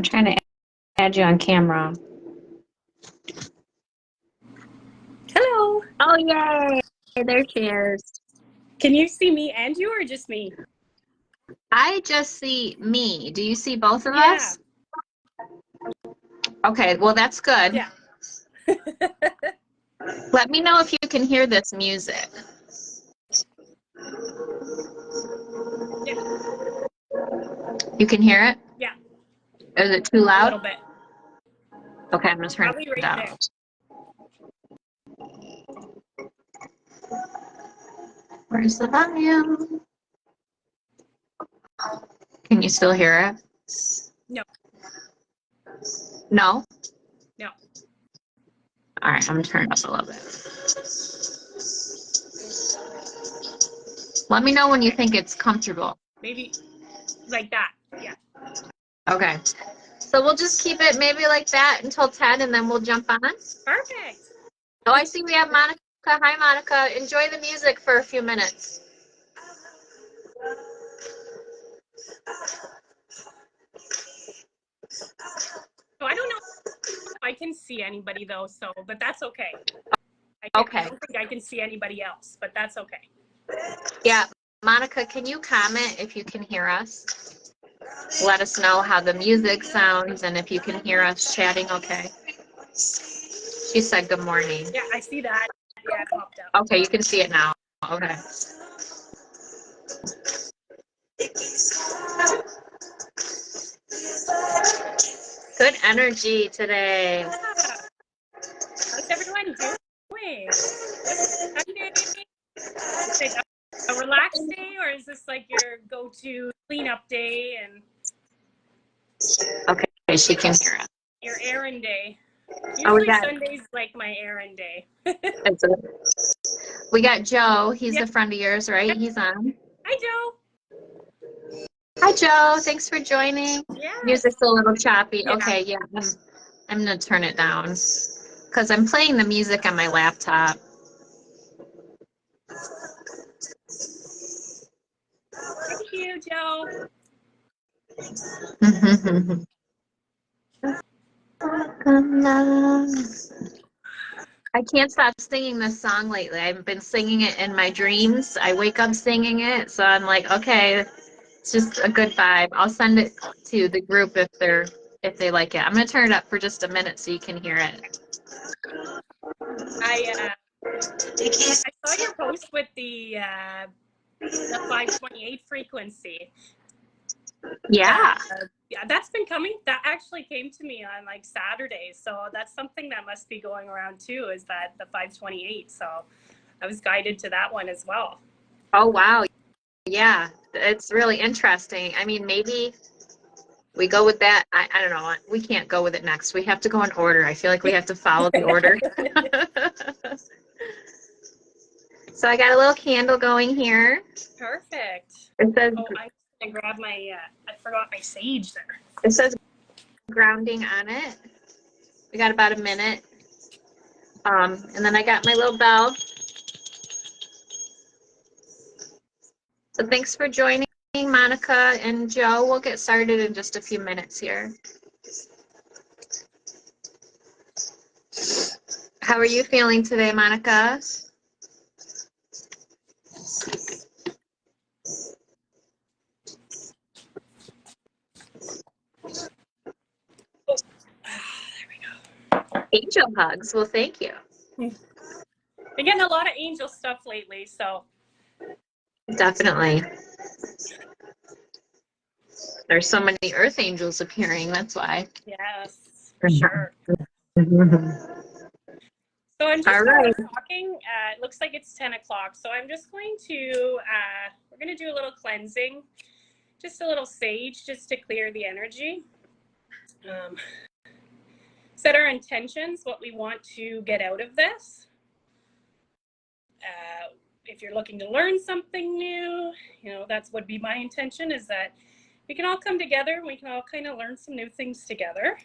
I'm trying to add you on camera. Hello. Oh, yay. There she is. Can you see me and you, or just me? I just see me. Do you see both of Yeah. us? Okay, well, that's good. Yeah. Let me know if you can hear this music. Yeah. You can hear it? Yeah. Is it too A loud? little bit. Okay, I'm going to turn Probably it right down. there. Where's the volume? Can you still hear it? No. No? No. All right, I'm going to turn it up a little bit. Let me know when you think it's comfortable. Maybe like that. Yeah. Okay. So we'll just keep it maybe like that until 10, and then we'll jump on. Perfect. Oh, I see we have Monica. Hi, Monica. Enjoy the music for a few minutes. So I don't know if I can see anybody though, but that's okay. Okay. I don't think I can see anybody else, but that's okay. Yeah. Monica, can you comment if you can hear us? Let us know how the music sounds and if you can hear us chatting okay. She said good morning. Yeah, I see that. Yeah, it popped up. Okay, you can see it now. Okay. Good energy today. Yeah. How's everyone doing? Sunday? Is it a relaxed day, or is this like your go-to cleanup day and Okay, she can hear us. your errand day? Oh, we Usually got Sunday's like my errand day. we got Joe. He's Yeah. a friend of yours, right? He's on. Hi, Joe. Hi, Joe. Thanks for joining. Yes. Music's a little choppy. Yeah. Okay, yeah. I'm going to turn it down because I'm playing the music on my laptop. Thank you, Joe. I can't stop singing this song lately. I've been singing it in my dreams. I wake up singing it, so I'm like, okay, it's just a good vibe. I'll send it to the group if they like it. I'm gonna turn it up for just a minute so you can hear it. I saw your post with the 528 frequency. Yeah. Yeah, that's been coming. That actually came to me on like Saturday. So that's something that must be going around too, is that the 528. So I was guided to that one as well. Oh, wow. Yeah, it's really interesting. I mean, maybe we go with that. I don't know. We can't go with it next. We have to go in order. I feel like we have to follow the order. So I got a little candle going here. Perfect. It says, Oh, I'm going to grab my, I forgot my sage there. it says grounding on it. We got about a minute. And then I got my little bell. So thanks for joining, Monica and Joe. We'll get started in just a few minutes here. How are you feeling today, Monica? There we go. Angel hugs. Well, thank you. Been getting a lot of angel stuff lately, so. Definitely. There's so many earth angels appearing. That's why. Yes, for sure. So I'm just talking. It looks like it's 10 o'clock. So I'm just going to, we're going to do a little cleansing, just a little sage, just to clear the energy. Set our intentions, what we want to get out of this. If you're looking to learn something new, that's would be my intention, is that we can all come together and we can all kind of learn some new things together.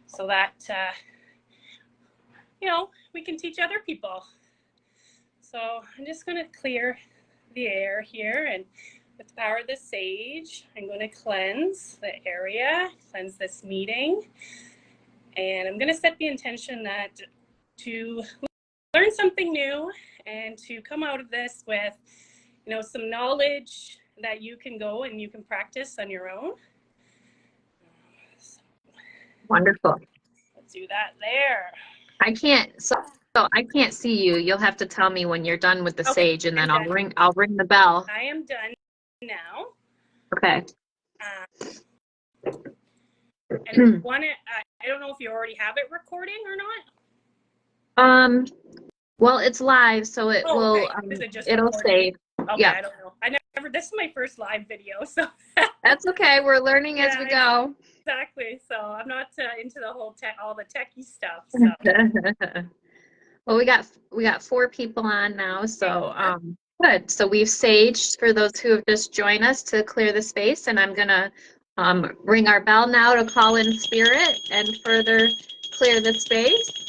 So that, we can teach other people. So I'm just going to clear the air here and With the power of the sage, I'm going to cleanse the area, cleanse this meeting. And I'm going to set the intention that to learn something new and to come out of this with, you know, some knowledge that you can go and you can practice on your own. So Wonderful. let's do that there. I can't, so I can't see you. You'll have to tell me when you're done with the Okay, sage, and then I'm done. I'll ring the bell. I am done now. Okay. And one, I don't know if you already have it recording or not. Well, it's live, so it will, okay. Is it just it'll recording? save. Okay, Yeah. I don't know. I never, this is my first live video, so. That's okay. We're learning as we go. Exactly. So I'm not into the whole all the techie stuff. So. Well, we got 4 people on now, so good. So we've saged for those who have just joined us to clear the space, and I'm gonna ring our bell now to call in spirit and further clear the space.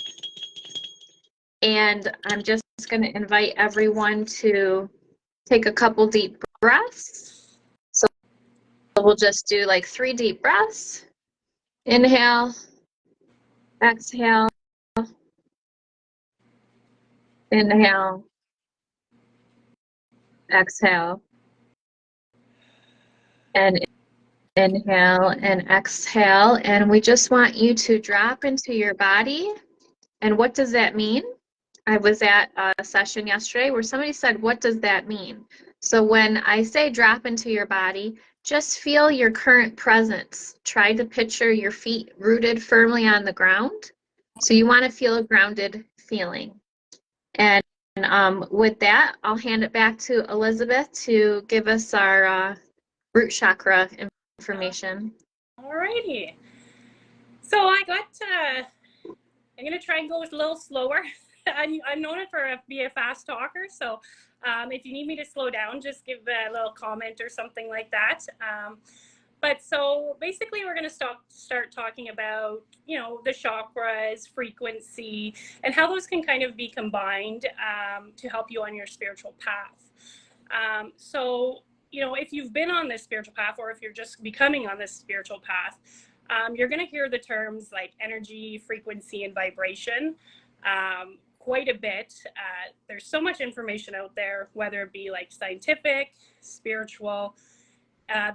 And I'm just gonna invite everyone to take a couple deep breaths. So we'll just do like 3 deep breaths. Inhale, exhale, inhale, exhale, and inhale and exhale. And we just want you to drop into your body. And what does that mean? I was at a session yesterday where somebody said, what does that mean? So when I say drop into your body, just feel your current presence. Try to picture your feet rooted firmly on the ground. So you want to feel a grounded feeling. And with that, I'll hand it back to Elizabeth to give us our root chakra information. Alrighty. So I got, I'm going to try and go a little slower. I'm known for be a fast talker, so if you need me to slow down, just give a little comment or something like that. But so basically we're going to start talking about, you know, the chakras, frequency, and how those can kind of be combined to help you on your spiritual path. So, you know, if you've been on this spiritual path, or if you're just becoming on this spiritual path, you're going to hear the terms like energy, frequency, and vibration quite a bit. There's so much information out there, whether it be like scientific, spiritual.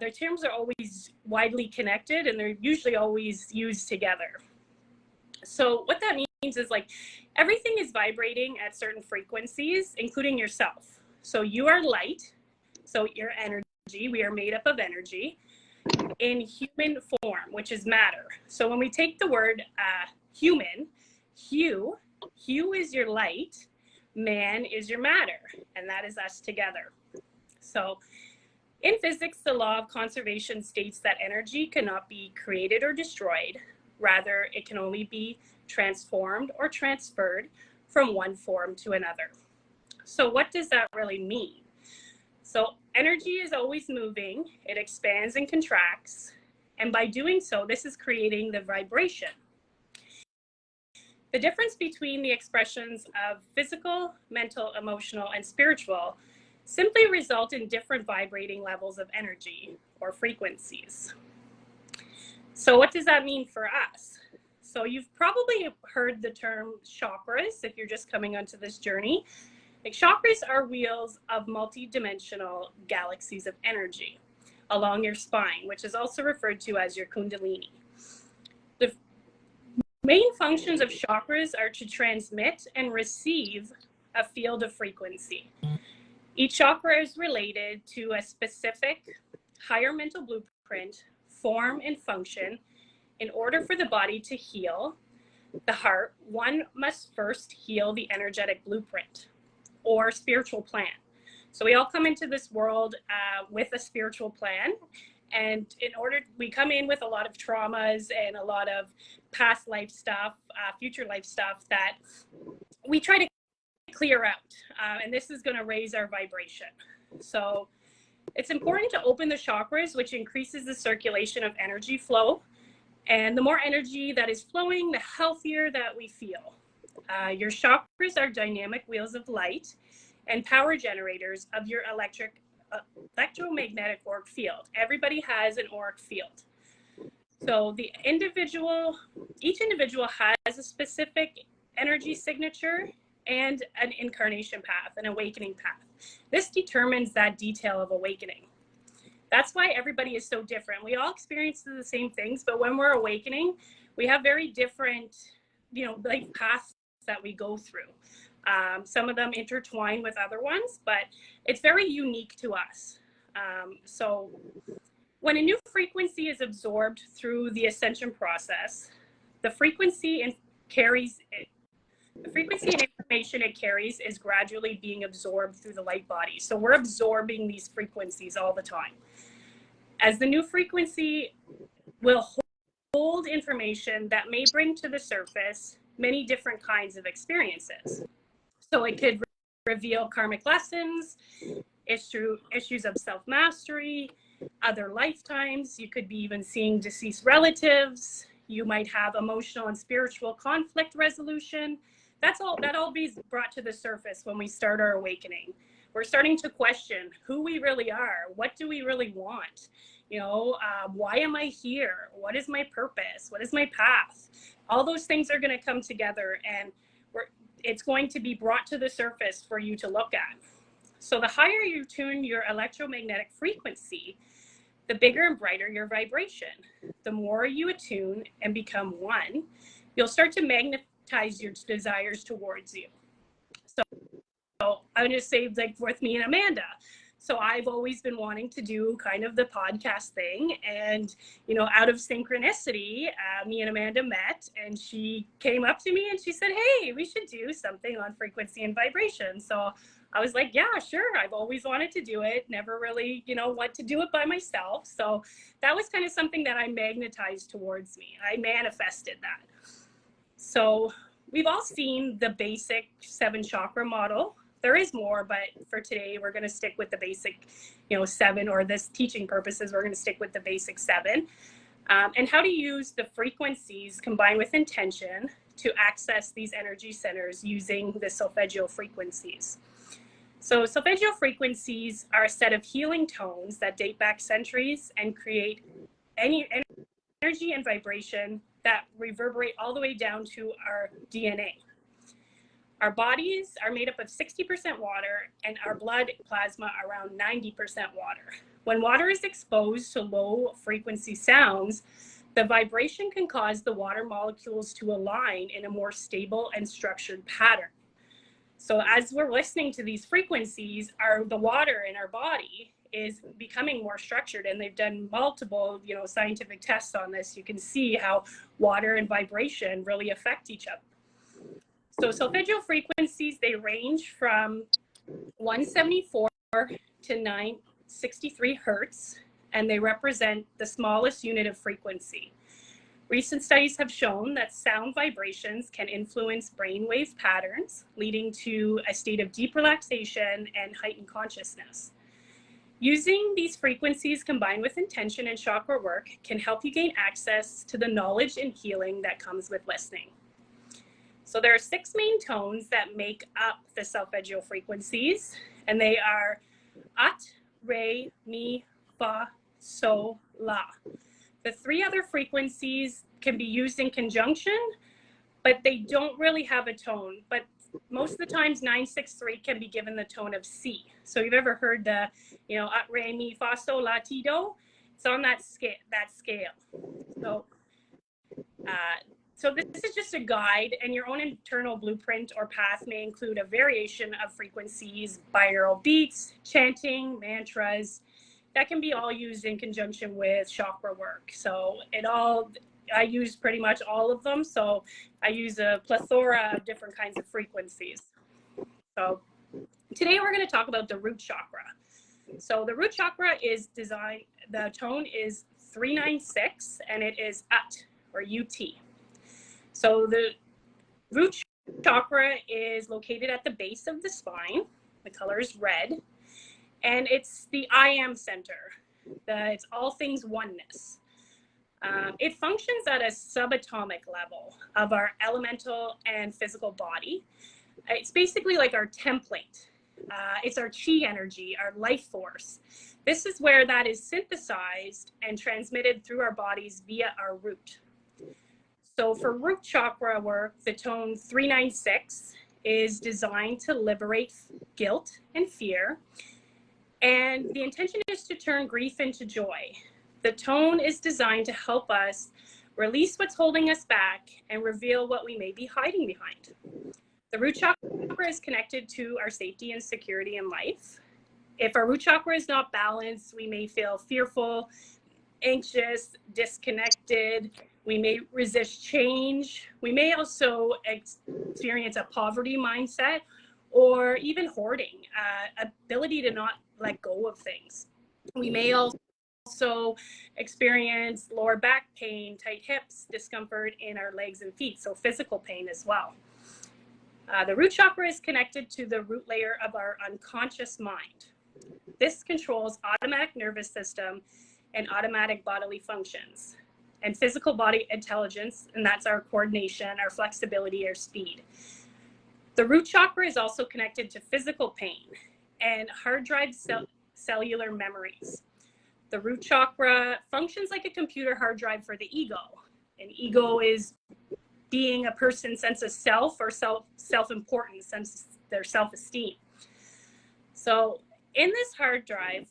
Their terms are always widely connected, and they're usually always used together. So what that means is like everything is vibrating at certain frequencies, including yourself. So you are light. So your energy, we are made up of energy in human form, which is matter. So when we take the word human, hue is your light, man is your matter, and that is us together. So in physics, the law of conservation states that energy cannot be created or destroyed. Rather, it can only be transformed or transferred from one form to another. So what does that really mean? So energy is always moving, it expands and contracts, and by doing so, this is creating the vibration. The difference between the expressions of physical, mental, emotional, and spiritual simply result in different vibrating levels of energy or frequencies. So what does that mean for us? So you've probably heard the term chakras if you're just coming onto this journey. Like chakras are wheels of multi-dimensional galaxies of energy along your spine, which is also referred to as your kundalini. The main functions of chakras are to transmit and receive a field of frequency. Each chakra is related to a specific higher mental blueprint, form, and function. In order for the body to heal the heart, one must first heal the energetic blueprint or spiritual plan. So we all come into this world with a spiritual plan. And in order, we come in with a lot of traumas and a lot of past life stuff, future life stuff that we try to clear out. And this is going to raise our vibration. So it's important to open the chakras, which increases the circulation of energy flow. And the more energy that is flowing, the healthier that we feel. Your chakras are dynamic wheels of light and power generators of your electric electromagnetic auric field. Everybody has an auric field. So each individual has a specific energy signature and an incarnation path, an awakening path. This determines that detail of awakening. That's why everybody is so different. We all experience the same things, but when we're awakening, we have very different, like paths that we go through. Some of them intertwine with other ones, but it's very unique to us. So when a new frequency is absorbed through the ascension process, the frequency and information it carries is gradually being absorbed through the light body. So we're absorbing these frequencies all the time. As the new frequency will hold information that may bring to the surface many different kinds of experiences. So it could reveal karmic lessons, issues of self-mastery, other lifetimes. You could be even seeing deceased relatives. You might have emotional and spiritual conflict resolution. That all be brought to the surface when we start our awakening. We're starting to question who we really are. What do we really want? Why am I here? What is my purpose? What is my path? All those things are going to come together, and it's going to be brought to the surface for you to look at. So the higher you tune your electromagnetic frequency, the bigger and brighter your vibration. The more you attune and become one, you'll start to magnetize your desires towards you. So I'm going to say, like, with me and Amanda. So I've always been wanting to do kind of the podcast thing. And, out of synchronicity, me and Amanda met, and she came up to me and she said, hey, we should do something on frequency and vibration. So I was like, yeah, sure. I've always wanted to do it. Never really, what to do it by myself. So that was kind of something that I magnetized towards me. I manifested that. So we've all seen the basic 7 chakra model. There is more, but for today, we're going to stick with the basic, 7, or this teaching purposes, we're going to stick with the basic 7. And how to use the frequencies combined with intention to access these energy centers using the solfeggio frequencies. So solfeggio frequencies are a set of healing tones that date back centuries and create any energy and vibration that reverberate all the way down to our DNA. Our bodies are made up of 60% water, and our blood plasma around 90% water. When water is exposed to low frequency sounds, the vibration can cause the water molecules to align in a more stable and structured pattern. So as we're listening to these frequencies, the water in our body is becoming more structured, and they've done multiple, scientific tests on this. You can see how water and vibration really affect each other. So solfeggio frequencies, they range from 174 to 963 hertz, and they represent the smallest unit of frequency. Recent studies have shown that sound vibrations can influence brainwave patterns, leading to a state of deep relaxation and heightened consciousness. Using these frequencies combined with intention and chakra work can help you gain access to the knowledge and healing that comes with listening. So there are 6 main tones that make up the solfeggio frequencies, and they are At, Re, Mi, Fa, Sol, La. The 3 other frequencies can be used in conjunction, but they don't really have a tone. But most of the times 963 can be given the tone of C. So you've ever heard the, At, Re, Mi, Fa, Sol, La, Ti, Do? It's on that scale. So this is just a guide, and your own internal blueprint or path may include a variation of frequencies, binaural beats, chanting, mantras. That can be all used in conjunction with chakra work. So I use pretty much all of them. So I use a plethora of different kinds of frequencies. So today we're going to talk about the root chakra. So the root chakra is the tone is 396, and it is At, or UT. So the root chakra is located at the base of the spine. The color is red, and it's the I am center. It's all things oneness. It functions at a subatomic level of our elemental and physical body. It's basically like our template It's our chi energy, our life force. This is where that is synthesized and transmitted through our bodies via our root. So for root chakra work, the tone 396 is designed to liberate guilt and fear. And the intention is to turn grief into joy. The tone is designed to help us release what's holding us back and reveal what we may be hiding behind. The root chakra is connected to our safety and security in life. If our root chakra is not balanced, we may feel fearful, anxious, disconnected. We may resist change. We may also experience a poverty mindset or even hoarding, ability to not let go of things. We may also experience lower back pain, tight hips, discomfort in our legs and feet, so physical pain as well. The root chakra is connected to the root layer of our unconscious mind. This controls automatic nervous system and automatic bodily functions and physical body intelligence, and that's our coordination, our flexibility, our speed. The root chakra is also connected to physical pain and hard drive cellular memories. The root chakra functions like a computer hard drive for the ego. An ego is being a person's sense of self or self-importance, sense their self-esteem. So in this hard drive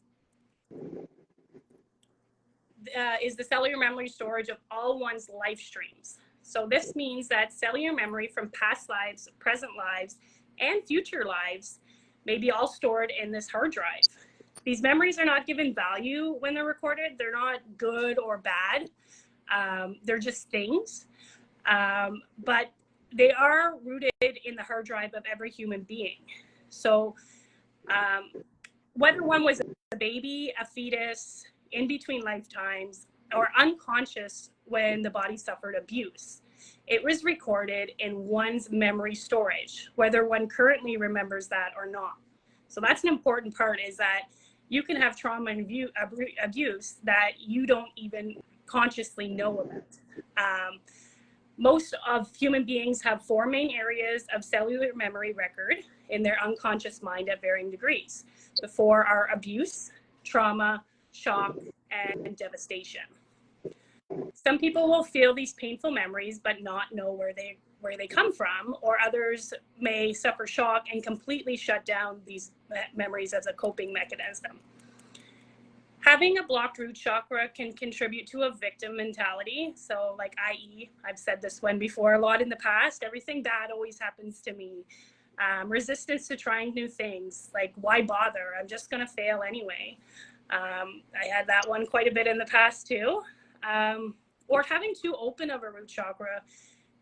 is the cellular memory storage of all one's life streams. So this means that cellular memory from past lives, present lives, and future lives may be all stored in this hard drive. These memories are not given value when they're recorded. They're not good or bad. They're just things. But they are rooted in the hard drive of every human being. So whether one was a baby, a fetus, in between lifetimes, or unconscious when the body suffered abuse, it was recorded in one's memory storage, whether one currently remembers that or not. So that's an important part, is that you can have trauma and abuse that you don't even consciously know about. Most of human beings have 4 main areas of cellular memory record in their unconscious mind at varying degrees. The 4 are abuse, trauma, shock, and devastation. Some people will feel these painful memories but not know where they come from, or others may suffer shock and completely shut down these memories as a coping mechanism. Having a blocked root chakra can contribute to a victim mentality. So like, i.e., I've said this one before a lot in the past, everything bad always happens to me. Resistance to trying new things, like, why bother? I'm just gonna fail anyway. I had that one quite a bit in the past too. Or having too open of a root chakra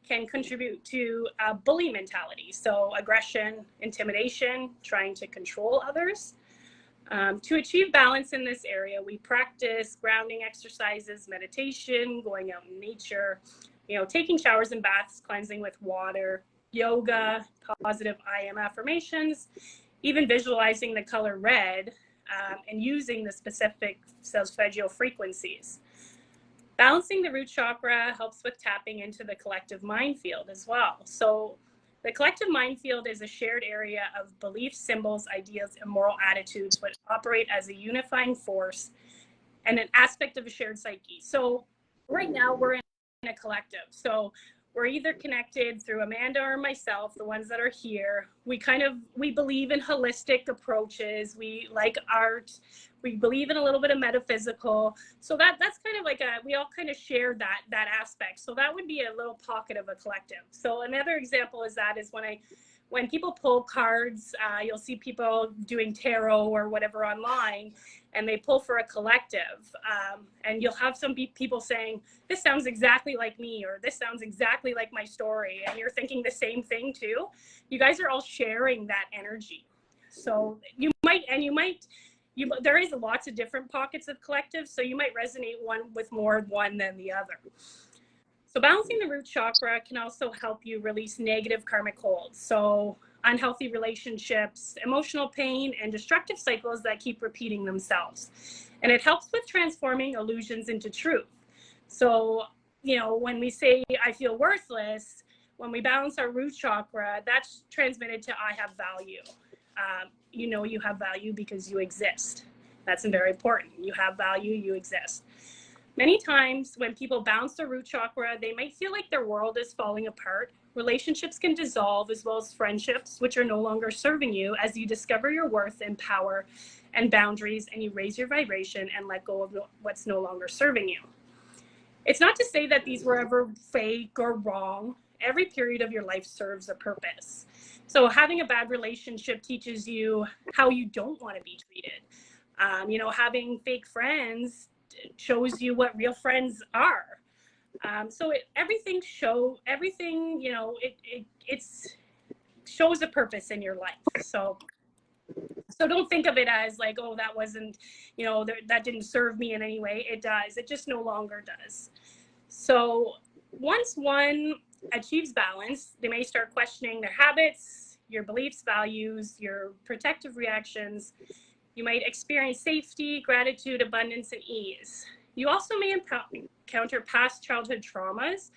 can contribute to a bully mentality. So aggression, intimidation, trying to control others. To achieve balance in this area, we practice grounding exercises, meditation, going out in nature, taking showers and baths, cleansing with water, yoga, positive I am affirmations, even visualizing the color red, and using the specific solfeggio frequencies. Balancing the root chakra helps with tapping into the collective mind field as well. So the collective mind field is a shared area of beliefs, symbols, ideas, and moral attitudes which operate as a unifying force and an aspect of a shared psyche. So right now we're in a collective. So we're either connected through Amanda or myself, the ones that are here. We believe in holistic approaches. We like art. We believe in a little bit of metaphysical. So that's kind of like we all kind of share that aspect. So that would be a little pocket of a collective. So another example is when people pull cards, you'll see people doing tarot or whatever online, and they pull for a collective. And you'll have some people saying, this sounds exactly like me, or this sounds exactly like my story. And you're thinking the same thing too. You guys are all sharing that energy. So there is lots of different pockets of collectives. So you might resonate with more one than the other. So balancing the root chakra can also help you release negative karmic holds. So unhealthy relationships, emotional pain, and destructive cycles that keep repeating themselves. And it helps with transforming illusions into truth. So, when we say, I feel worthless, when we balance our root chakra, that's transmitted to I have value. you know you have value because you exist. That's very important. You have value, you exist. Many times when people bounce the root chakra, they might feel like their world is falling apart. Relationships can dissolve, as well as friendships, which are no longer serving you, as you discover your worth and power and boundaries, and you raise your vibration and let go of what's no longer serving you. It's not to say that these were ever fake or wrong. Every period of your life serves a purpose. So having a bad relationship teaches you how you don't want to be treated. You know, having fake friends shows you what real friends are. So everything, you know, it shows a purpose in your life. So don't think of it as like, oh, that wasn't, you know, that didn't serve me in any way. It does. It just no longer does. So once one achieves balance, they may start questioning their habits, your beliefs, values, your protective reactions. You might experience safety, gratitude, abundance, and ease. You also may encounter past childhood traumas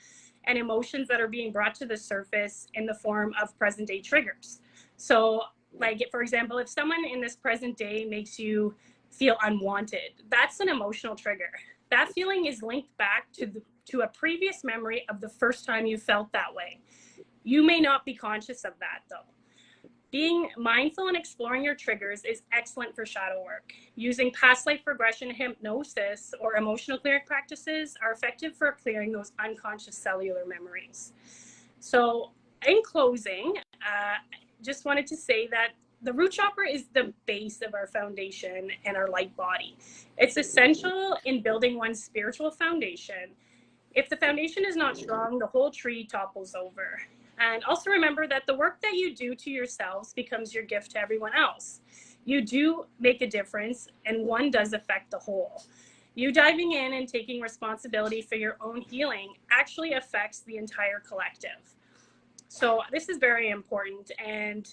and emotions that are being brought to the surface in the form of present day triggers. So, like, for example, if someone in this present day makes you feel unwanted, that's an emotional trigger. That feeling is linked back to a previous memory of the first time you felt that way. You may not be conscious of that, though. Being mindful and exploring your triggers is excellent for shadow work. Using past life regression, hypnosis, or emotional clearing practices are effective for clearing those unconscious cellular memories. So in closing, just wanted to say that the root chakra is the base of our foundation and our light body. It's essential in building one's spiritual foundation. If the foundation is not strong, the whole tree topples over. And also remember that the work that you do to yourselves becomes your gift to everyone else. You do make a difference, and one does affect the whole. You diving in and taking responsibility for your own healing actually affects the entire collective. So this is very important, and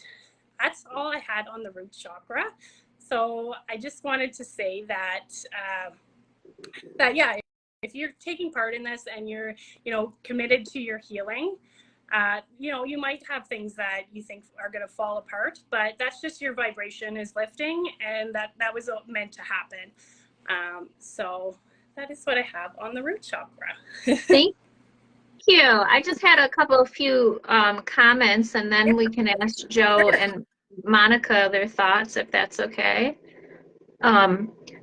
that's all I had on the root chakra. So I just wanted to say that, yeah, if you're taking part in this and you're, you know, committed to your healing, you know, you might have things that you think are going to fall apart, but that's just your vibration is lifting, and that was meant to happen. So that is what I have on the root chakra. Thank you. I just had a few comments, and then we can ask Joe and Monica their thoughts, if that's okay.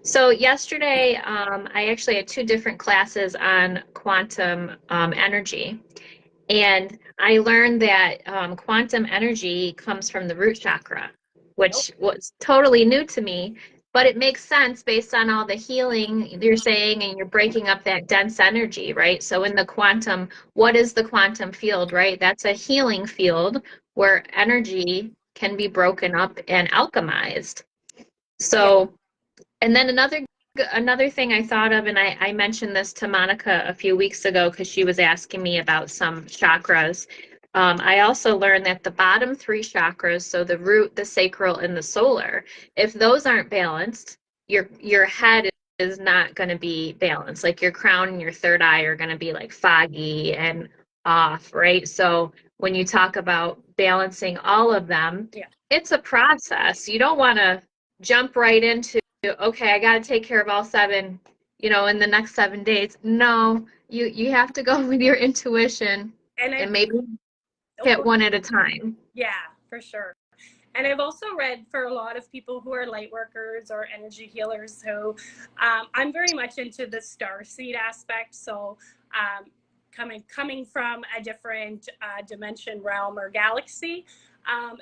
So yesterday, I actually had two different classes on quantum energy. And I learned that quantum energy comes from the root chakra, which was totally new to me, but it makes sense based on all the healing you're saying, and you're breaking up that dense energy, right? So in the quantum, what is the quantum field, right? That's a healing field where energy can be broken up and alchemized. So, and then another thing I thought of, and I mentioned this to Monica a few weeks ago because she was asking me about some chakras. I also learned that the bottom three chakras, so the root, the sacral, and the solar, if those aren't balanced, your head is not going to be balanced. Like your crown and your third eye are going to be like foggy and off, right? So when you talk about balancing all of them, it's a process. You don't want to jump right into, okay, I got to take care of all seven, you know, in the next 7 days. No, you have to go with your intuition and maybe hit one at a time. Yeah, for sure. And I've also read for a lot of people who are light workers or energy healers who, I'm very much into the starseed aspect. So coming from a different dimension, realm, or galaxy,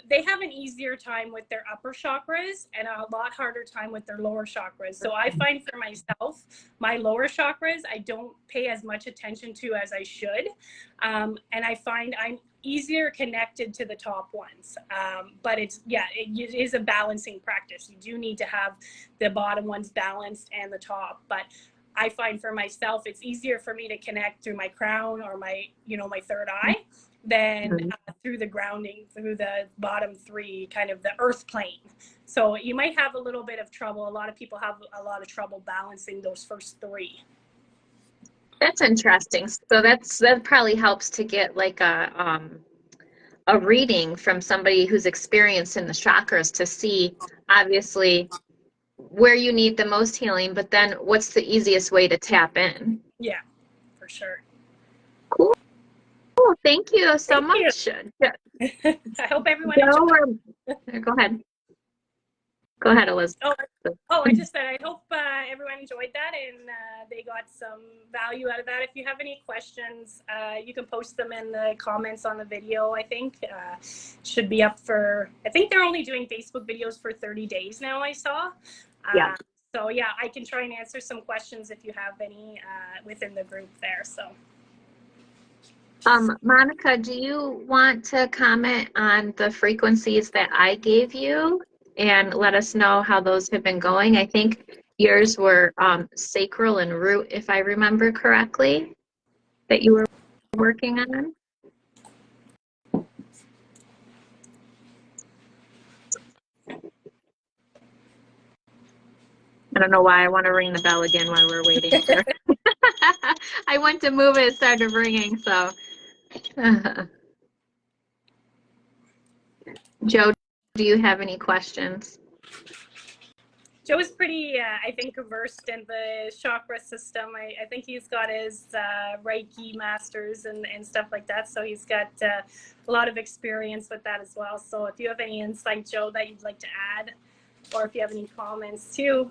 they have an easier time with their upper chakras and a lot harder time with their lower chakras. So I find for myself, my lower chakras, I don't pay as much attention to as I should. And I find I'm easier connected to the top ones. But it is a balancing practice. You do need to have the bottom ones balanced and the top. But I find for myself, it's easier for me to connect through my crown or my third eye than through the grounding, through the bottom three, kind of the earth plane. So you might have a little bit of trouble. A lot of people have a lot of trouble balancing those first three. That's interesting. So that probably helps to get like a reading from somebody who's experienced in the chakras to see, obviously, where you need the most healing, but then what's the easiest way to tap in. Yeah, for sure. Cool. Thank you so Thank you. much. I hope everyone Joe, enjoyed. go ahead. Go ahead, Elizabeth. I just said I hope everyone enjoyed that and they got some value out of that. If you have any questions, you can post them in the comments on the video. I think should be up for. I think they're only doing Facebook videos for 30 days now. I saw. Yeah. So yeah, I can try and answer some questions if you have any within the group there. So. Monica, do you want to comment on the frequencies that I gave you and let us know how those have been going? I think yours were sacral and root, if I remember correctly, that you were working on. I don't know why I want to ring the bell again while we're waiting for. I went to move it, it started ringing, so. Joe, do you have any questions? Joe's pretty, I think, versed in the chakra system. I think he's got his Reiki masters and stuff like that. So he's got a lot of experience with that as well. So if you have any insight, Joe, that you'd like to add, or if you have any comments too.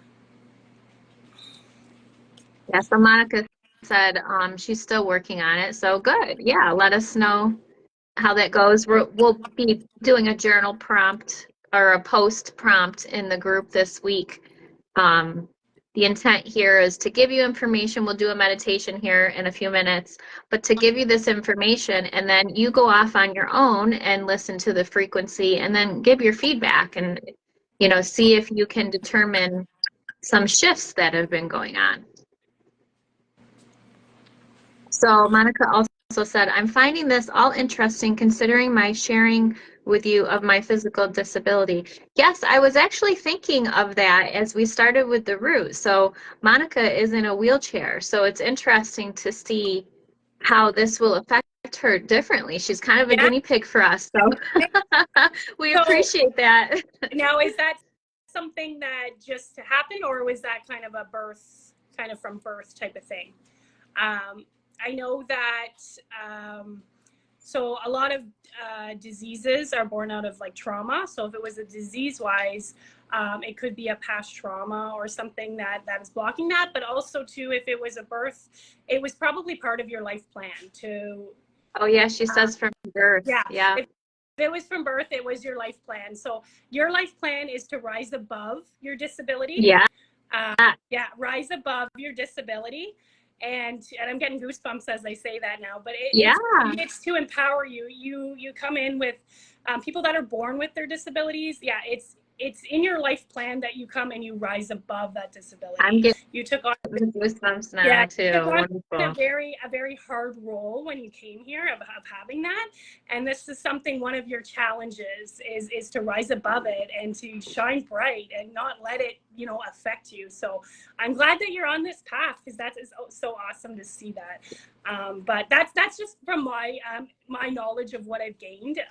Yeah, so Monica said she's still working on it. So good. Yeah, let us know how that goes. We'll be doing a journal prompt or a post prompt in the group this week. The intent here is to give you information. We'll do a meditation here in a few minutes, but to give you this information, and then you go off on your own and listen to the frequency and then give your feedback and, you know, see if you can determine some shifts that have been going on. So Monica also said, I'm finding this all interesting considering my sharing with you of my physical disability. Yes, I was actually thinking of that as we started with the root. So Monica is in a wheelchair, so it's interesting to see how this will affect her differently. She's kind of a guinea pig for us, so we appreciate that. Now, is that something that just happened, or was that kind of a birth, kind of from birth type of thing? I know that so a lot of diseases are born out of like trauma. So if it was a disease-wise, it could be a past trauma or something that is blocking that. But also too, if it was a birth, it was probably part of your life plan to. Oh yeah, she says from birth. Yeah. If it was from birth, it was your life plan. So your life plan is to rise above your disability. Yeah. Rise above your disability. And I'm getting goosebumps as I say that now, but it's to empower you. You come in with people that are born with their disabilities. Yeah, it's in your life plan that you come and you rise above that disability. I'm getting you took on goosebumps now too. You took on Wonderful. a very hard role when you came here of having that, and this is something, one of your challenges is to rise above it and to shine bright and not let it affect you. So I'm glad that you're on this path, because that is so awesome to see that. But that's just from my my knowledge of what I've gained.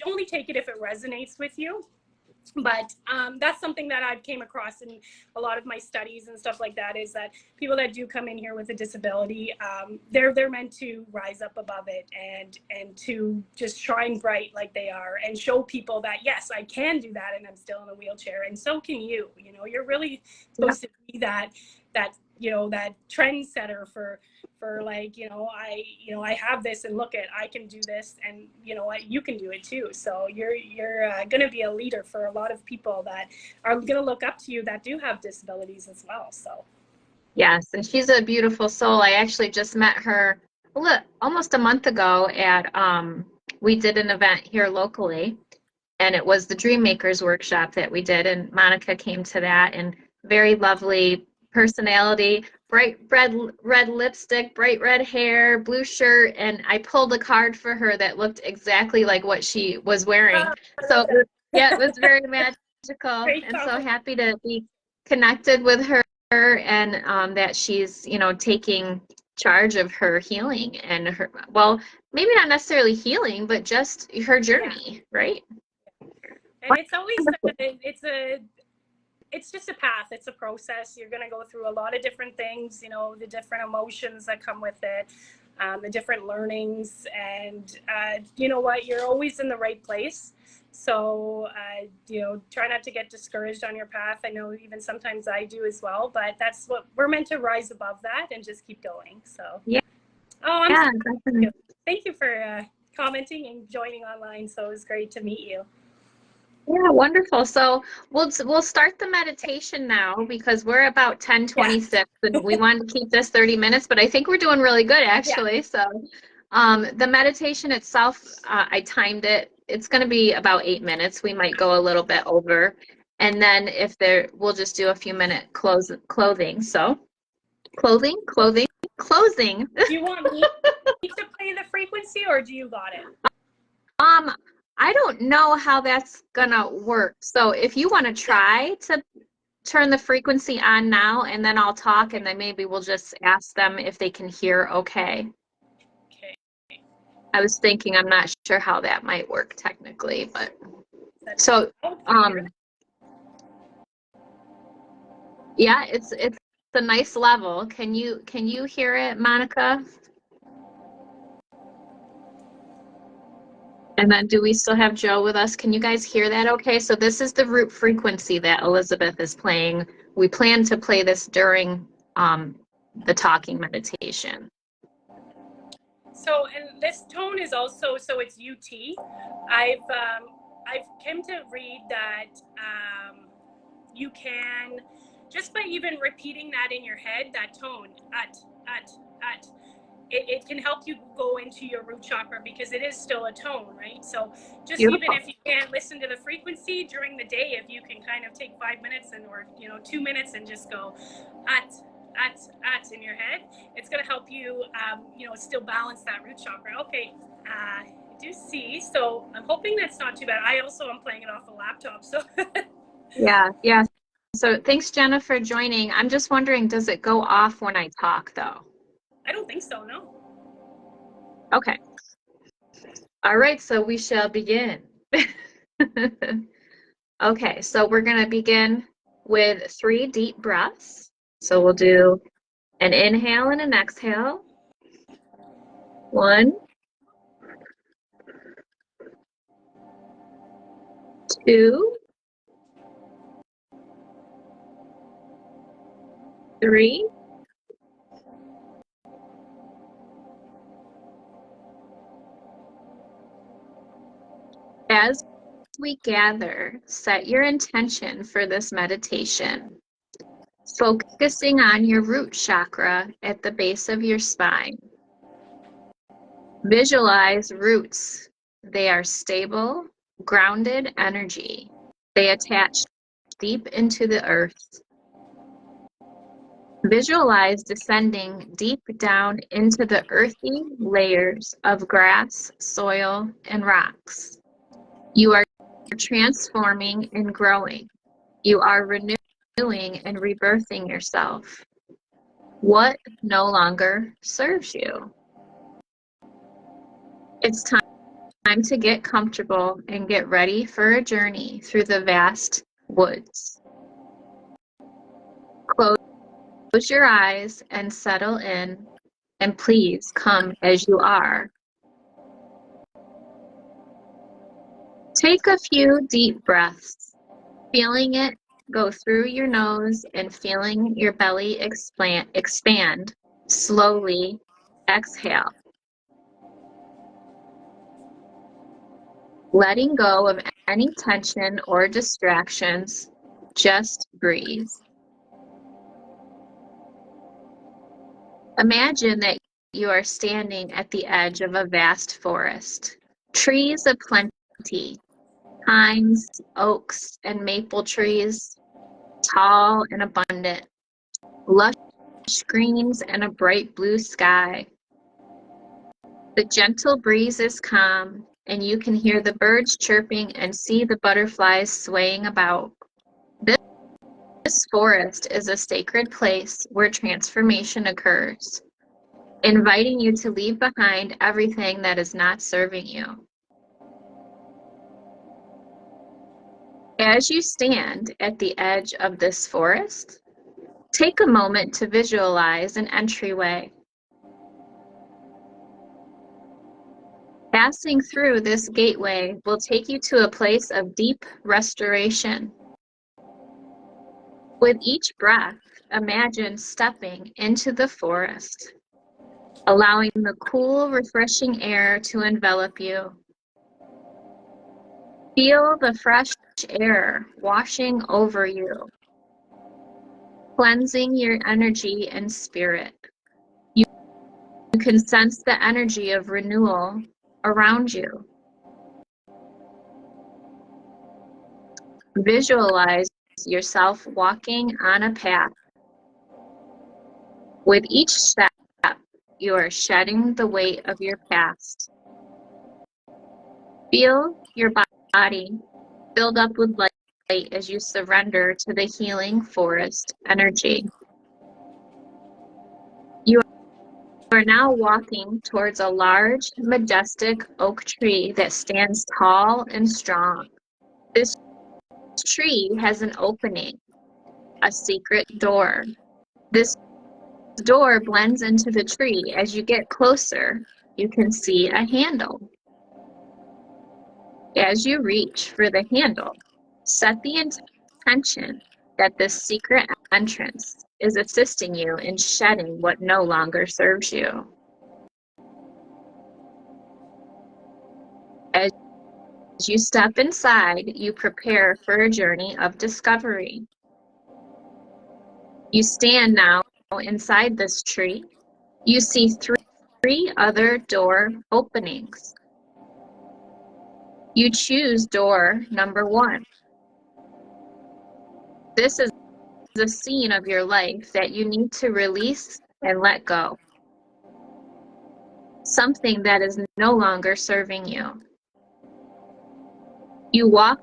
Only take it if it resonates with you. But that's something that I've came across in a lot of my studies and stuff like that, is that people that do come in here with a disability, they're meant to rise up above it and to just shine bright like they are and show people that, yes, I can do that and I'm still in a wheelchair, and so can you. You're really supposed to be that trendsetter for like, I have this, and look at, I can do this, and you can do it too. So you're going to be a leader for a lot of people that are going to look up to you that do have disabilities as well. So yes, and she's a beautiful soul. I actually just met her almost a month ago at we did an event here locally, and it was the Dream Makers workshop that we did, and Monica came to that, and very lovely personality, bright red lipstick, bright red hair, blue shirt, and I pulled a card for her that looked exactly like what she was wearing. So yeah, it was very magical. And so happy to be connected with her, and that she's taking charge of her healing and her, well, maybe not necessarily healing, but just her journey, right? And it's always, it's just a path. It's a process. You're going to go through a lot of different things, you know, the different emotions that come with it, the different learnings. And you know what? You're always in the right place. So, you know, try not to get discouraged on your path. I know even sometimes I do as well, but that's what we're meant to rise above that and just keep going. So, Yeah. Oh, I'm Yeah, so definitely. thank you for commenting and joining online. So it was great to meet you. Yeah, wonderful. So we'll start the meditation now because we're about 10:26 and we wanted to keep this 30 minutes, but I think we're doing really good actually. So the meditation itself, I timed it. It's going to be about 8 minutes. We might go a little bit over. And then if there, we'll just do a few minute clothing. So clothing. Do you want me to play the frequency or do you got it? I don't know how that's gonna work. So if you want to try to turn the frequency on now and then I'll talk and then maybe we'll just ask them if they can hear okay. Okay. I was thinking I'm not sure how that might work technically, but So yeah, it's a nice level. Can you hear it, Monica? And then do we still have Joe with us? Can you guys hear that okay? So this is the root frequency that Elizabeth is playing. We plan to play this during the talking meditation. So, and this tone is also, so it's UT. I've come to read that you can, just by even repeating that in your head, that tone, at, it can help you go into your root chakra because it is still a tone, right? So just Beautiful. even if you can't listen to the frequency during the day, if you can kind of take 5 minutes and or 2 minutes and just go at in your head, it's going to help you still balance that root chakra. Okay, I do see. So I'm hoping that's not too bad. I also am playing it off a laptop, so yeah. So thanks, Jenna, for joining. I'm just wondering, does it go off when I talk though? I don't think so, no. Okay. All right, so we shall begin. Okay, so we're going to begin with 3 deep breaths. So we'll do an inhale and an exhale. 1, 2, 3. As we gather, set your intention for this meditation, focusing on your root chakra at the base of your spine. Visualize roots. They are stable, grounded energy. They attach deep into the earth. Visualize descending deep down into the earthy layers of grass, soil, and rocks. You are transforming and growing. You are renewing and rebirthing yourself. What no longer serves you? It's time to get comfortable and get ready for a journey through the vast woods. Close your eyes and settle in, and please come as you are. Take a few deep breaths, feeling it go through your nose and feeling your belly expand. Slowly exhale. Letting go of any tension or distractions, just breathe. Imagine that you are standing at the edge of a vast forest. Trees of plenty, pines, oaks, and maple trees, tall and abundant, lush greens and a bright blue sky. The gentle breeze is calm, and you can hear the birds chirping and see the butterflies swaying about. This forest is a sacred place where transformation occurs. inviting you to leave behind everything that is not serving you. As you stand at the edge of this forest, take a moment to visualize an entryway. Passing through this gateway will take you to a place of deep restoration. With each breath, imagine stepping into the forest, allowing the cool, refreshing air to envelop you. Feel the fresh air washing over you, cleansing your energy and spirit. You can sense the energy of renewal around you. Visualize yourself walking on a path. With each step, you are shedding the weight of your past. Feel your body filled up with light as you surrender to the healing forest energy. You are now walking towards a large, majestic oak tree that stands tall and strong. This tree has an opening, a secret door. This door blends into the tree. As you get closer, you can see a handle. As you reach for the handle, set the intention that this secret entrance is assisting you in shedding what no longer serves you. As you step inside, you prepare for a journey of discovery. You stand now inside this tree. You see three other door openings. You choose door number 1. This is the scene of your life that you need to release and let go. Something that is no longer serving you. You walk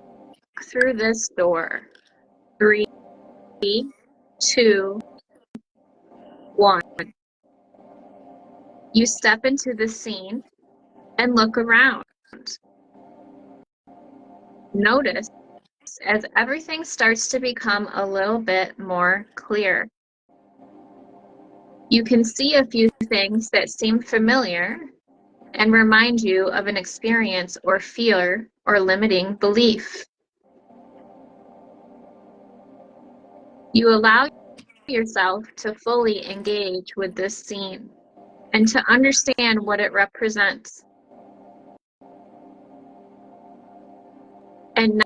through this door. 3, 2, 1. You step into the scene and look around. Notice as everything starts to become a little bit more clear. You can see a few things that seem familiar and remind you of an experience or fear or limiting belief. You allow yourself to fully engage with this scene and to understand what it represents. And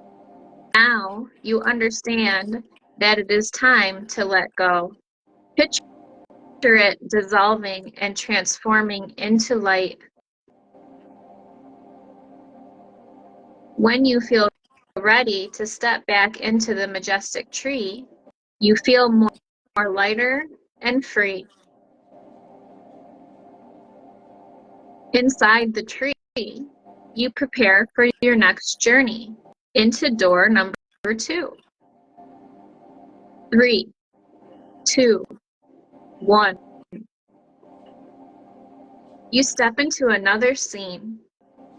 now you understand that it is time to let go. Picture it dissolving and transforming into light. When you feel ready to step back into the majestic tree, you feel more lighter and free. Inside the tree, you prepare for your next journey into door number 2. 3, 2, 1. You step into another scene.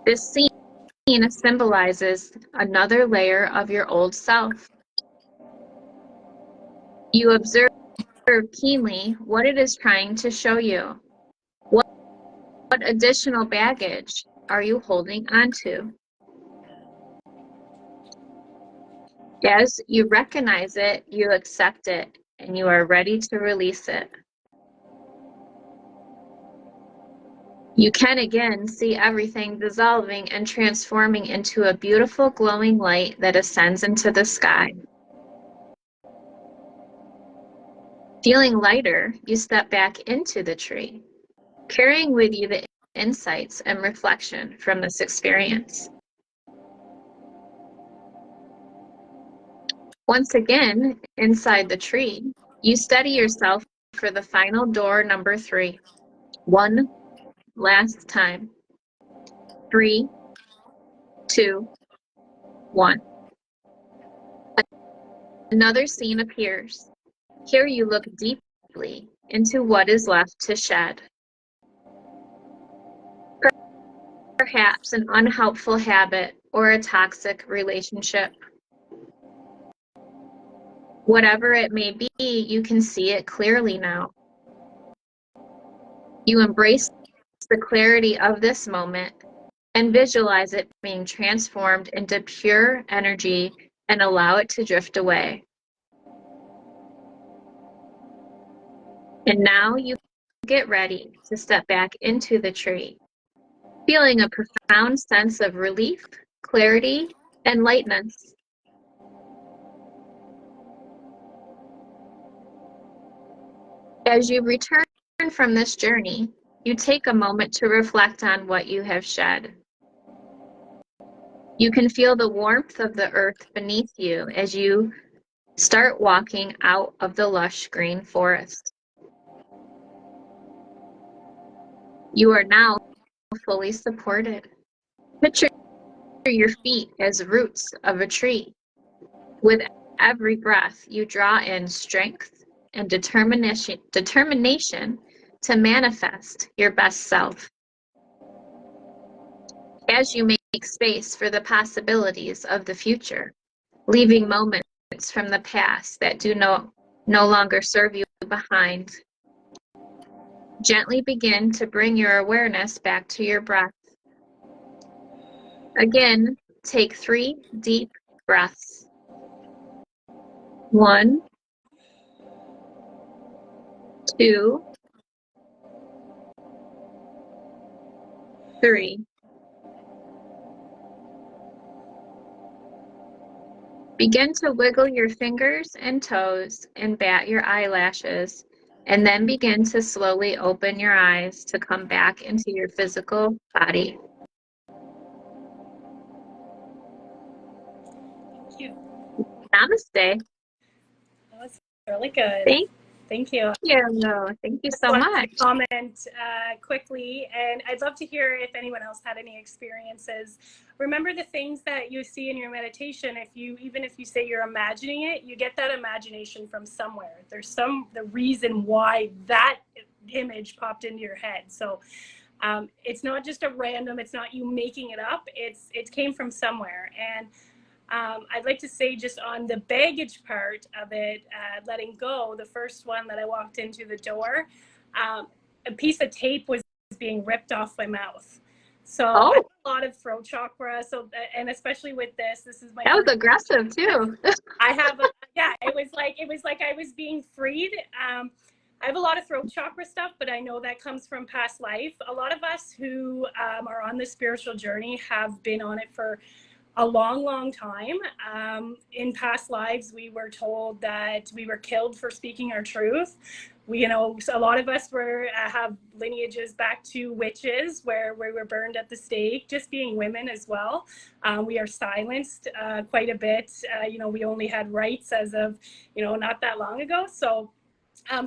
This scene symbolizes another layer of your old self. You observe keenly what it is trying to show you. What additional baggage are you holding onto? As you recognize it, you accept it, and you are ready to release it. You can again see everything dissolving and transforming into a beautiful glowing light that ascends into the sky. Feeling lighter, you step back into the tree, carrying with you the insights and reflection from this experience. Once again, inside the tree, you steady yourself for the final door number 3. One last time. 3, 2, 1. Another scene appears. Here you look deeply into what is left to shed. perhaps an unhelpful habit or a toxic relationship. Whatever it may be, you can see it clearly now. You embrace the clarity of this moment and visualize it being transformed into pure energy and allow it to drift away. And now you get ready to step back into the tree, feeling a profound sense of relief, clarity, and lightness. As you return from this journey, you take a moment to reflect on what you have shed. You can feel the warmth of the earth beneath you as you start walking out of the lush green forest. You are now fully supported. Picture your feet as roots of a tree. With every breath, you draw in strength and determination to manifest your best self. As you make space for the possibilities of the future, leaving moments from the past that do no longer serve you behind, gently begin to bring your awareness back to your breath. Again, take 3 deep breaths. 1, 2, 3. Begin to wiggle your fingers and toes and bat your eyelashes, and then begin to slowly open your eyes to come back into your physical body. Thank you. Namaste. That was really good. Thank you. Thank you Just so wanted much. to comment quickly, and I'd love to hear if anyone else had any experiences. Remember the things that you see in your meditation. Even if you say you're imagining it, you get that imagination from somewhere. There's the reason why that image popped into your head. So it's not just a random. It's not you making it up. It came from somewhere. And I'd like to say just on the baggage part of it, letting go, the first one that I walked into the door, a piece of tape was being ripped off my mouth. So I have a lot of throat chakra. So, and especially with this is my. That was aggressive too. I have, it was like I was being freed. I have a lot of throat chakra stuff, but I know that comes from past life. A lot of us who are on the spiritual journey have been on it for a long time. In past lives, we were told that we were killed for speaking our truth. A lot of us have lineages back to witches where we were burned at the stake, just being women as well. We are silenced quite a bit. We only had rights as of, not that long ago. So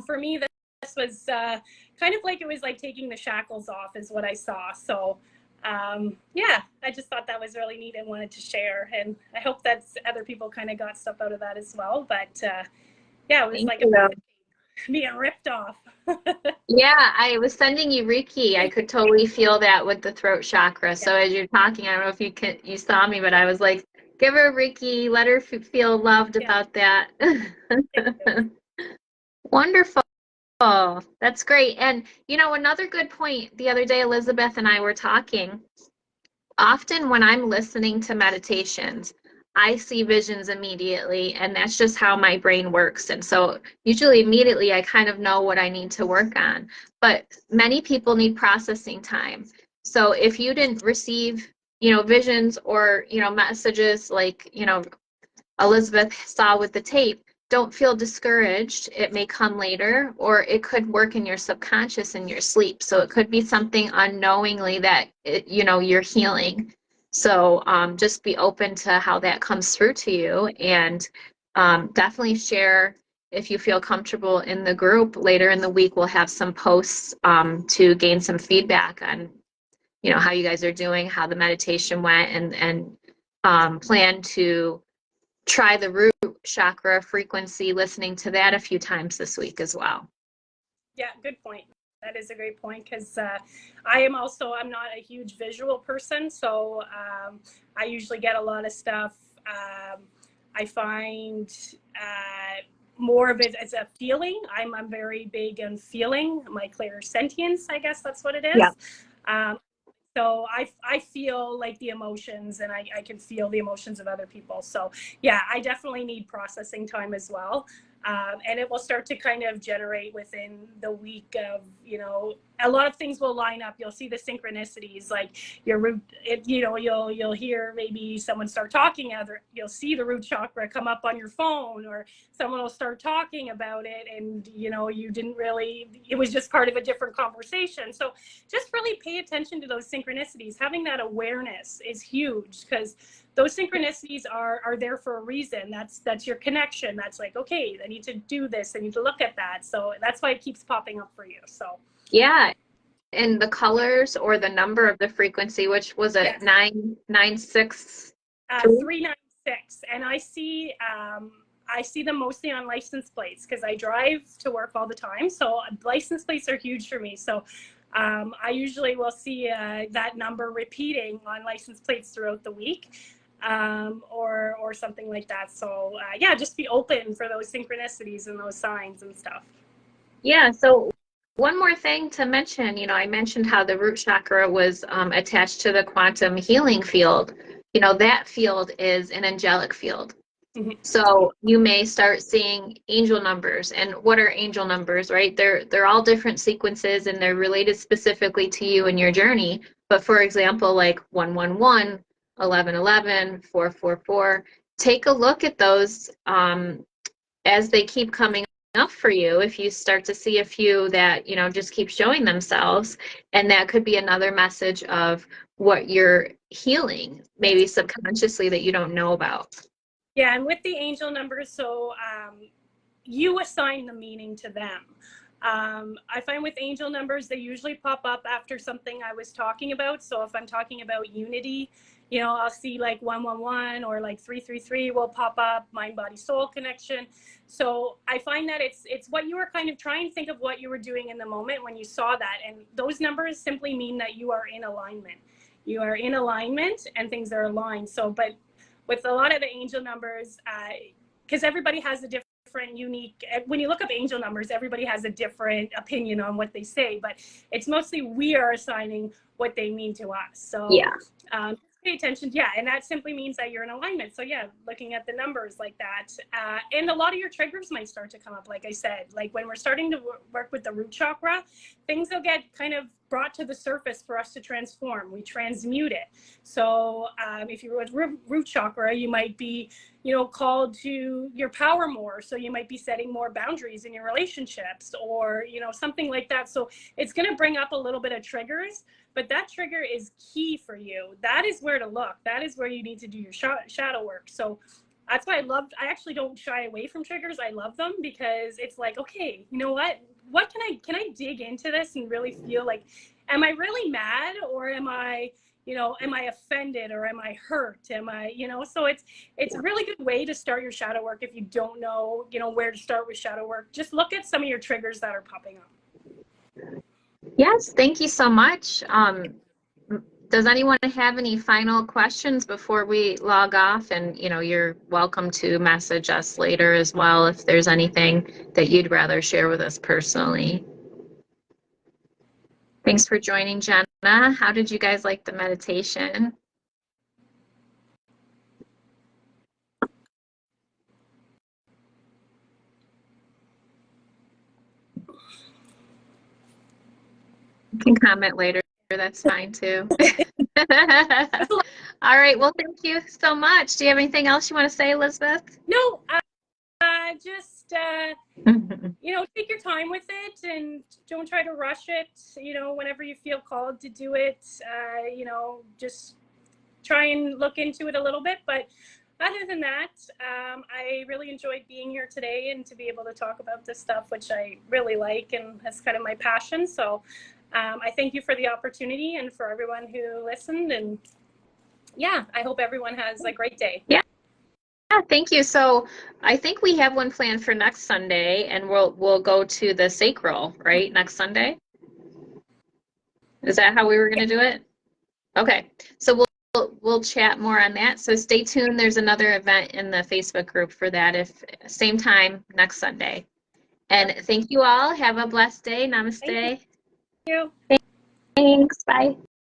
for me, this was kind of like, it was like taking the shackles off is what I saw. So I just thought that was really neat and wanted to share, and I hope that other people kind of got stuff out of that as well. But it was like being ripped off. Yeah, I was sending you Reiki. I could totally feel that with the throat chakra. So as you're talking, I don't know if you saw me, but I was like, give her Reiki, let her feel loved about that. Wonderful. That's great. And another good point, the other day Elizabeth and I were talking. Often when I'm listening to meditations, I see visions immediately, and that's just how my brain works. And so usually immediately I kind of know what I need to work on. But many people need processing time. So if you didn't receive, visions or, messages like, Elizabeth saw with the tape, don't feel discouraged. It may come later, or it could work in your subconscious in your sleep. So it could be something unknowingly that you're healing. So just be open to how that comes through to you, and definitely share if you feel comfortable in the group. Later in the week, we'll have some posts to gain some feedback on how you guys are doing, how the meditation went, and plan to try the root chakra frequency, listening to that a few times this week as well. Yeah, good point. that is a great point, because I'm not a huge visual person, so I usually get a lot of stuff. I find more of it as a feeling. I'm very big on feeling, my clairsentience, I guess that's what it is. Yeah. So I feel like the emotions, and I can feel the emotions of other people. So yeah, I definitely need processing time as well. And it will start to kind of generate within the week of, a lot of things will line up. You'll see the synchronicities, like your root, you'll hear maybe someone start talking, you'll see the root chakra come up on your phone, or someone will start talking about it, and you didn't really, it was just part of a different conversation. So just really pay attention to those synchronicities. Having that awareness is huge, because those synchronicities are there for a reason. That's your connection. That's like, okay, I need to do this, I need to look at that. So that's why it keeps popping up for you. So Yeah. And the colors or the number of the frequency, which was it, yes. 996? 396. And I see them mostly on license plates, because I drive to work all the time. So license plates are huge for me. So I usually will see that number repeating on license plates throughout the week, or something like that. So yeah, just be open for those synchronicities and those signs and stuff. Yeah. So one more thing to mention, I mentioned how the root chakra was attached to the quantum healing field. That field is an angelic field. Mm-hmm. So you may start seeing angel numbers. And what are angel numbers, right? They're all different sequences, and they're related specifically to you and your journey. But for example, like 111, 1111, 444, take a look at those as they keep coming up for you. If you start to see a few that just keep showing themselves, and that could be another message of what you're healing, maybe subconsciously, that you don't know about. Yeah, and with the angel numbers, so you assign the meaning to them. I find with angel numbers, they usually pop up after something I was talking about. So if I'm talking about unity, I'll see like 111 or like 333 will pop up, mind, body, soul connection. So I find that it's what you were kind of trying to think of what you were doing in the moment when you saw that. And those numbers simply mean that you are in alignment. You are in alignment and things are aligned. So, but with a lot of the angel numbers, because everybody has a different unique, when you look up angel numbers, everybody has a different opinion on what they say, but it's mostly we are assigning what they mean to us. So yeah, pay attention. Yeah, and that simply means that you're in alignment. So yeah, looking at the numbers like that, and a lot of your triggers might start to come up. Like I said, like when we're starting to work with the root chakra, things will get kind of brought to the surface for us to transform. We transmute it. So if you're with root chakra, you might be called to your power more. So you might be setting more boundaries in your relationships, or something like that. So it's going to bring up a little bit of triggers, but that trigger is key for you. That is where to look. That is where you need to do your shadow work. So that's why I actually don't shy away from triggers. I love them, because it's like, okay, you know what can I dig into this and really feel like, am I really mad, or am I offended, or am I hurt? So it's a really good way to start your shadow work. If you don't know, where to start with shadow work, just look at some of your triggers that are popping up. Yes, thank you so much. Does anyone have any final questions before we log off? And you're welcome to message us later as well if there's anything that you'd rather share with us personally. Thanks for joining, Jenna. How did you guys like the meditation? You can comment later. That's fine too. All right. Well, thank you so much. Do you have anything else you want to say, Elizabeth? No, just take your time with it, and don't try to rush it. Whenever you feel called to do it, just try and look into it a little bit. But other than that, I really enjoyed being here today, and to be able to talk about this stuff, which I really like, and that's kind of my passion. So I thank you for the opportunity, and for everyone who listened. And yeah, I hope everyone has a great day. Yeah, thank you. So I think we have one planned for next Sunday, and we'll go to the sacral, right? Next Sunday. Is that how we were going to do it? Okay. So we'll chat more on that. So stay tuned. There's another event in the Facebook group for that if same time next Sunday. And thank you all. Have a blessed day. Thank Namaste. you. Thanks. Bye.